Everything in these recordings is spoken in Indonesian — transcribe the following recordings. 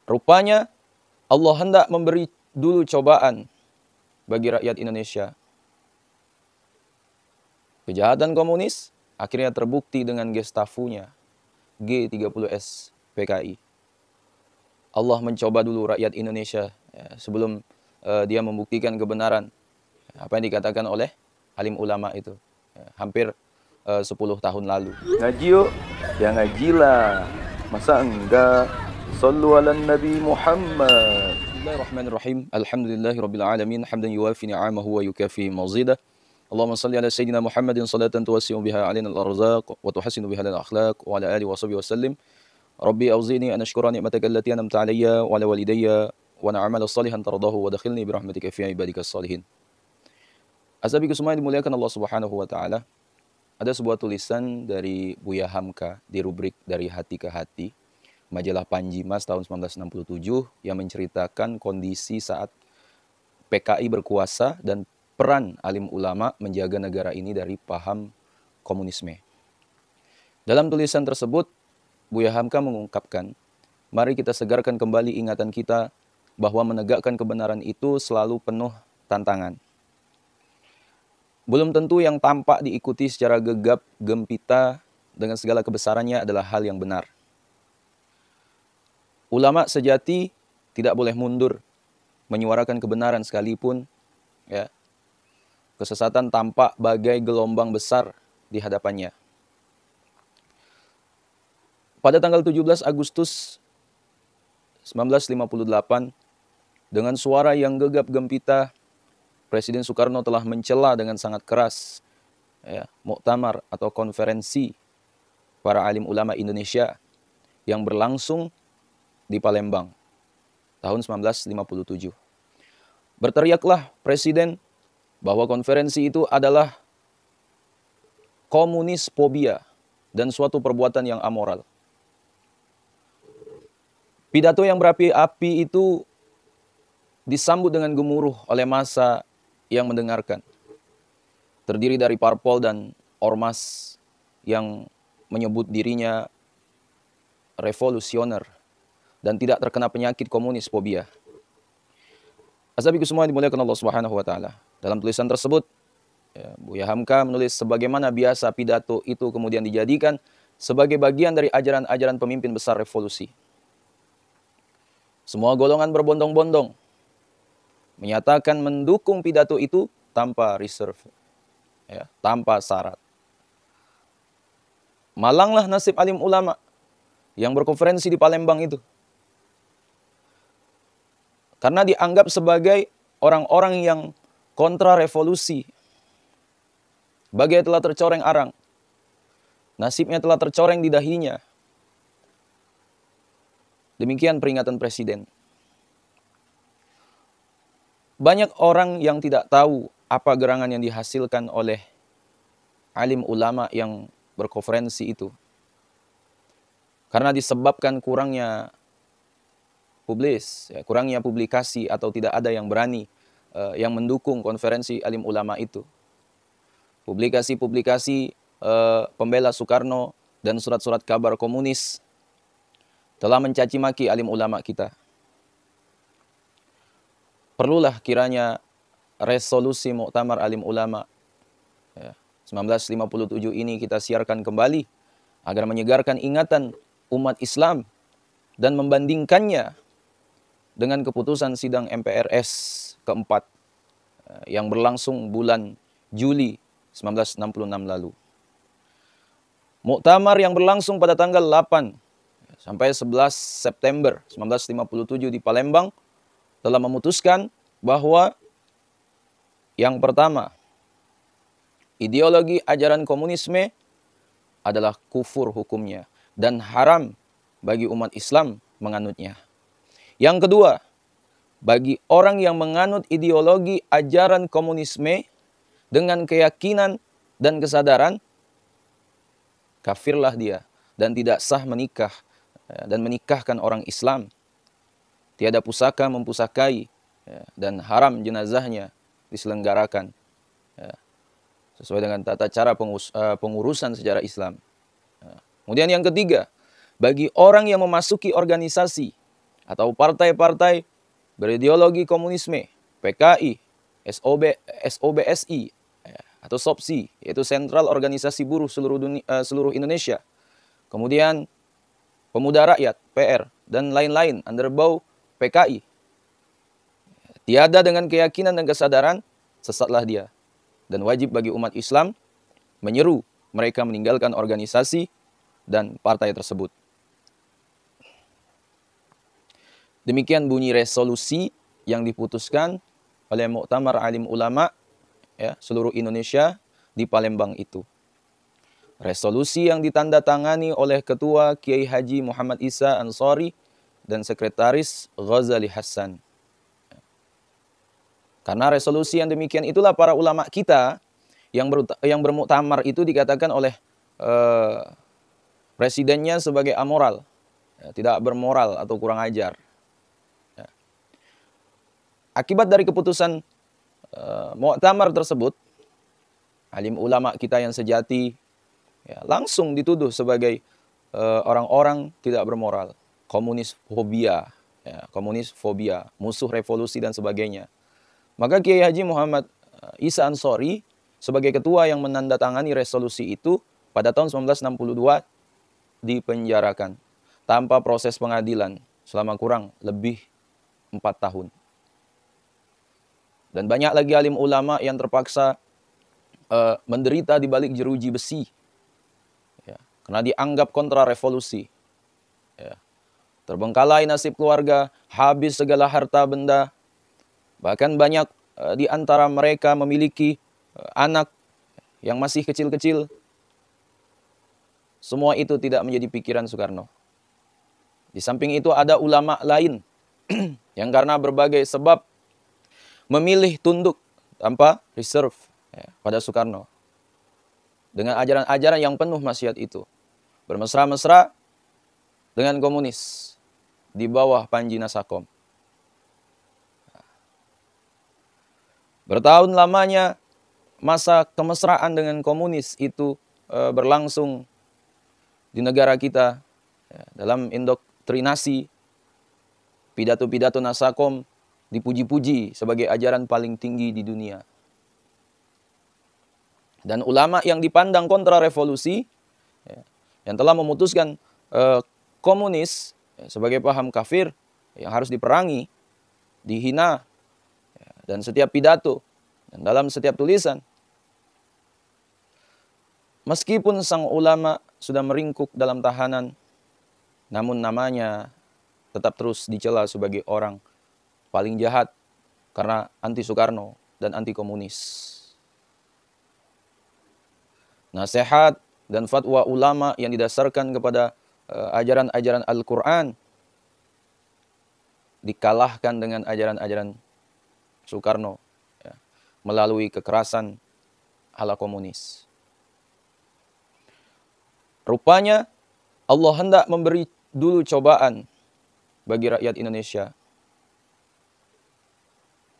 Rupanya Allah hendak memberi dulu cobaan bagi rakyat Indonesia. Kejahatan komunis akhirnya terbukti dengan Gestafunya, G30S PKI. Allah mencoba dulu rakyat Indonesia sebelum dia membuktikan kebenaran apa yang dikatakan oleh alim ulama itu hampir 10 tahun lalu. Ngaji yuk, ya ngajilah. Masa enggak? Sallu ala Nabi Muhammad. Bismillahirrahmanirrahim. Alhamdulillahirabbil alamin, hamdan yuwafi ni'amahu wa yukafi mazidah. Allahumma salli ala sayyidina Muhammadin salatan tuwassi'u biha 'alaina al-arzaq wa tuhassinu biha al-akhlaq wa ala alihi wa sahbihi wasallim. Rabbi awzi'ni an ashkura ni'mataka allati an'amta 'alayya wa 'ala walidayya wa na'amala salihan tardahu wa dakhilni bi rahmatika fi ibadikas salihin. Asabiku semua yang dimuliakan Allah Subhanahu wa taala. Ada sebuah tulisan dari Buya Hamka di rubrik Dari Hati ke Hati, majalah Panji Mas tahun 1967 yang menceritakan kondisi saat PKI berkuasa dan peran alim ulama menjaga negara ini dari paham komunisme. Dalam tulisan tersebut, Buya Hamka mengungkapkan, mari kita segarkan kembali ingatan kita bahwa menegakkan kebenaran itu selalu penuh tantangan. Belum tentu yang tampak diikuti secara gegap gempita dengan segala kebesarannya adalah hal yang benar. Ulama sejati tidak boleh mundur menyuarakan kebenaran sekalipun ya. Kesesatan tampak bagai gelombang besar di hadapannya. Pada tanggal 17 Agustus 1958, dengan suara yang gegap gempita, Presiden Soekarno telah mencela dengan sangat keras muktamar atau konferensi para alim ulama Indonesia yang berlangsung di Palembang tahun 1957. Berteriaklah Presiden bahwa konferensi itu adalah komunis fobia dan suatu perbuatan yang amoral. Pidato yang berapi-api itu disambut dengan gemuruh oleh massa yang mendengarkan. Terdiri dari parpol dan ormas yang menyebut dirinya revolusioner dan tidak terkena penyakit komunis fobia. Asabiku semua dimuliakan Allah Subhanahu wa taala. Dalam tulisan tersebut, Buya Hamka menulis sebagaimana biasa pidato itu kemudian dijadikan sebagai bagian dari ajaran-ajaran pemimpin besar revolusi. Semua golongan berbondong-bondong menyatakan mendukung pidato itu tanpa reserve, tanpa syarat. Malanglah nasib alim ulama yang berkonferensi di Palembang itu. Karena dianggap sebagai orang-orang yang kontra revolusi. Bagai telah tercoreng arang. Nasibnya telah tercoreng di dahinya. Demikian peringatan Presiden. Banyak orang yang tidak tahu apa gerangan yang dihasilkan oleh alim ulama yang berkonferensi itu. Karena disebabkan kurangnya kurangnya publikasi atau tidak ada yang berani yang mendukung konferensi alim ulama itu. Publikasi-publikasi pembela Soekarno dan surat-surat kabar komunis telah mencaci maki alim ulama kita. Perlulah kiranya resolusi Muktamar Alim Ulama 1957 ini kita siarkan kembali agar menyegarkan ingatan umat Islam dan membandingkannya dengan keputusan sidang MPRS keempat yang berlangsung bulan Juli 1966 lalu. Muktamar yang berlangsung pada tanggal 8 sampai 11 September 1957 di Palembang telah memutuskan bahwa yang pertama, ideologi ajaran komunisme adalah kufur hukumnya dan haram bagi umat Islam menganutnya. Yang kedua, bagi orang yang menganut ideologi ajaran komunisme dengan keyakinan dan kesadaran, kafirlah dia dan tidak sah menikah dan menikahkan orang Islam. Tiada pusaka mempusakai dan haram jenazahnya diselenggarakan sesuai dengan tata cara pengurusan secara Islam. Kemudian yang ketiga, bagi orang yang memasuki organisasi atau partai-partai berideologi komunisme, PKI, SOBSI, atau SOPSI, yaitu Sentral Organisasi Buruh seluruh Indonesia. Kemudian Pemuda Rakyat, PR, dan lain-lain underbau PKI. Tiada dengan keyakinan dan kesadaran, sesatlah dia. Dan wajib bagi umat Islam menyeru mereka meninggalkan organisasi dan partai tersebut. Demikian bunyi resolusi yang diputuskan oleh Muktamar Alim Ulama seluruh Indonesia di Palembang itu. Resolusi yang ditandatangani oleh Ketua Kiai Haji Muhammad Isa Ansori dan Sekretaris Ghazali Hasan. Karena resolusi yang demikian itulah para ulama kita yang bermuktamar itu dikatakan oleh presidennya sebagai amoral, tidak bermoral atau kurang ajar. Akibat dari keputusan muktamar tersebut, alim ulama kita yang sejati langsung dituduh sebagai orang-orang tidak bermoral, komunis fobia, musuh revolusi dan sebagainya. Maka Kiai Haji Muhammad Isa Ansori sebagai ketua yang menandatangani resolusi itu pada tahun 1962 dipenjarakan tanpa proses pengadilan selama kurang lebih 4 tahun. Dan banyak lagi alim ulama yang terpaksa menderita di balik jeruji besi. Karena dianggap kontra revolusi. Terbengkalai nasib keluarga, habis segala harta benda. Bahkan banyak di antara mereka memiliki anak yang masih kecil-kecil. Semua itu tidak menjadi pikiran Soekarno. Di samping itu ada ulama lain yang karena berbagai sebab memilih tunduk tanpa reserve pada Soekarno. Dengan ajaran-ajaran yang penuh maksiat itu. Bermesra-mesra dengan komunis di bawah Panji Nasakom. Bertahun lamanya masa kemesraan dengan komunis itu berlangsung di negara kita dalam indoktrinasi. Pidato-pidato Nasakom dipuji-puji sebagai ajaran paling tinggi di dunia. Dan ulama yang dipandang kontra revolusi, yang telah memutuskan komunis sebagai paham kafir yang harus diperangi, dihina, dan setiap pidato, dan dalam setiap tulisan. Meskipun sang ulama sudah meringkuk dalam tahanan, namun namanya tetap terus dicela sebagai orang paling jahat karena anti Soekarno dan anti komunis. Nasihat dan fatwa ulama yang didasarkan kepada ajaran-ajaran Al-Quran dikalahkan dengan ajaran-ajaran Soekarno melalui kekerasan ala komunis. Rupanya Allah hendak memberi dulu cobaan bagi rakyat Indonesia.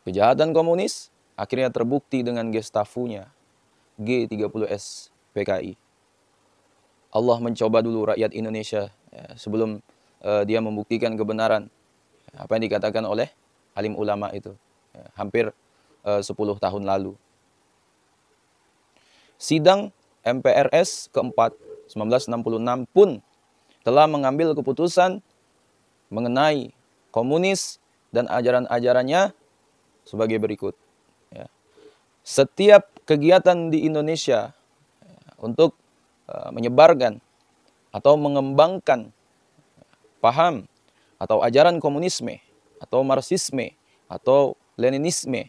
Kejahatan komunis akhirnya terbukti dengan Gestafunya, G30S PKI. Allah mencoba dulu rakyat Indonesia sebelum dia membuktikan kebenaran apa yang dikatakan oleh alim ulama itu hampir 10 tahun lalu. Sidang MPRS keempat 1966 pun telah mengambil keputusan mengenai komunis dan ajaran-ajarannya sebagai berikut. Setiap kegiatan di Indonesia untuk menyebarkan atau mengembangkan paham atau ajaran komunisme atau marxisme atau leninisme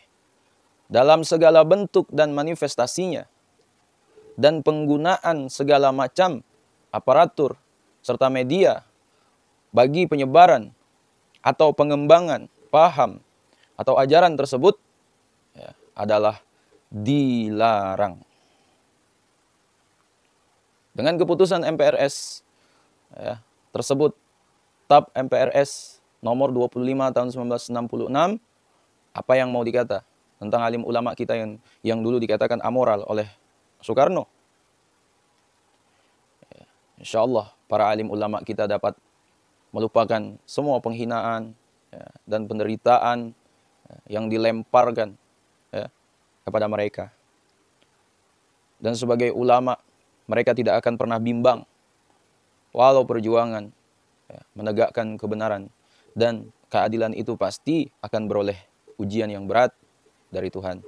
dalam segala bentuk dan manifestasinya dan penggunaan segala macam aparatur serta media bagi penyebaran atau pengembangan paham atau ajaran tersebut adalah dilarang. Dengan keputusan MPRS tersebut, TAP MPRS nomor 25 tahun 1966, apa yang mau dikata tentang alim ulama kita yang dulu dikatakan amoral oleh Soekarno? Insya Allah para alim ulama kita dapat melupakan semua penghinaan ya, dan penderitaan yang dilemparkan ya, kepada mereka. Dan sebagai ulama, mereka tidak akan pernah bimbang walau perjuangan ya, menegakkan kebenaran dan keadilan itu pasti akan beroleh ujian yang berat dari Tuhan.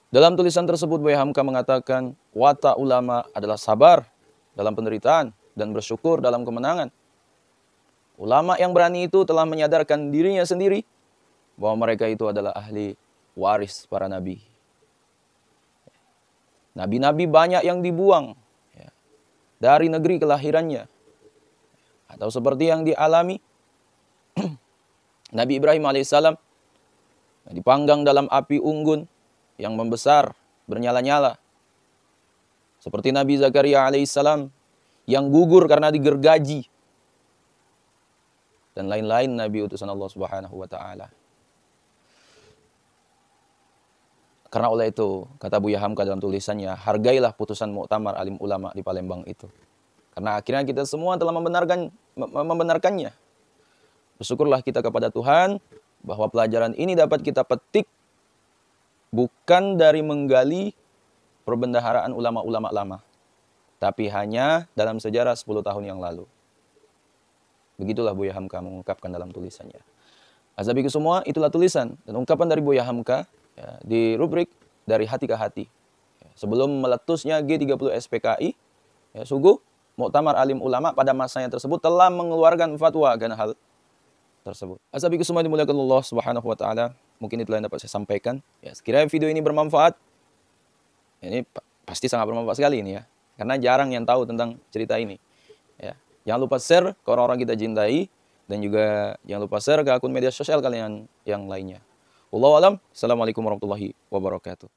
Dalam tulisan tersebut Buya Hamka mengatakan watak ulama adalah sabar dalam penderitaan dan bersyukur dalam kemenangan. Ulama yang berani itu telah menyadarkan dirinya sendiri bahwa mereka itu adalah ahli waris para nabi. Nabi-nabi banyak yang dibuang ya, dari negeri kelahirannya. Atau seperti yang dialami Nabi Ibrahim alaihissalam dipanggang dalam api unggun yang membesar, bernyala-nyala. Seperti Nabi Zakaria alaihissalam yang gugur karena digergaji. Dan lain-lain Nabi utusan Allah Subhanahu wa Ta'ala. Karena oleh itu, kata Buya Hamka dalam tulisannya, hargailah putusan muktamar alim ulama di Palembang itu. Karena akhirnya kita semua telah membenarkannya. Bersyukurlah kita kepada Tuhan bahwa pelajaran ini dapat kita petik bukan dari menggali perbendaharaan ulama-ulama lama, tapi hanya dalam sejarah 10 tahun yang lalu. Begitulah Buya Hamka mengungkapkan dalam tulisannya. Azabiku semua, itulah tulisan dan ungkapan dari Buya Hamka ya, di rubrik Dari Hati ke Hati. Ya, sebelum meletusnya G30 SPKI, ya, sungguh Muktamar Alim Ulama pada masanya tersebut telah mengeluarkan fatwa akan hal tersebut. Azabiku semua dimuliakan Allah Subhanahu wa Ta'ala. Mungkin itulah yang dapat saya sampaikan. Ya, sekiranya video ini bermanfaat, ini pasti sangat bermanfaat sekali ini ya. Karena jarang yang tahu tentang cerita ini. Ya, jangan lupa share ke orang-orang kita cintai. Dan juga jangan lupa share ke akun media sosial kalian yang lainnya. Wallahu a'lam. Assalamualaikum warahmatullahi wabarakatuh.